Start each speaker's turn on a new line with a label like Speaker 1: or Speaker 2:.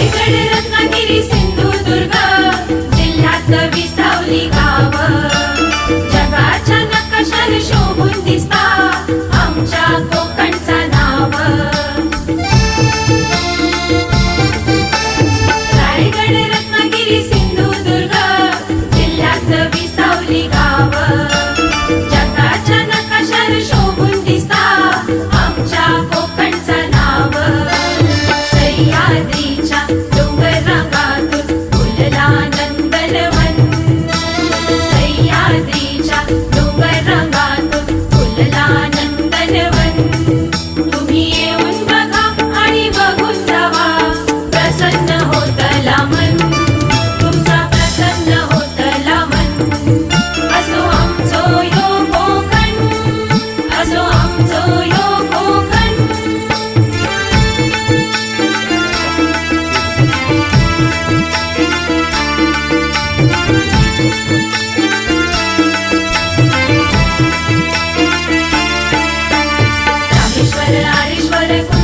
Speaker 1: रत्नागिरी सिंधुदुर्ग जिल्ह्यात विसावली गाव जगाच्या नकाशाने शोभून दिसता आमच्या कोकणचा नाव रायगड रत्नागिरी सिंधुदुर्ग जिल्ह्यात विसावली गाव जगाच्या नकाशाने शोभून दिसता आमच्या कोकणचा नाव सह्याद्रीच्या डोंगररांगातून फुलला नंदनवन सह्याद्रीच्या डोंगररांगातून फुलला नंदनवन तुम्ही येऊन बघा आणि बघून जावा प्रसन्न होतला मन तुमचा प्रसन्न होतला मन असो आमचो यो कोकण असो आमचो यो कोकण रामेश्वर आरेश्वर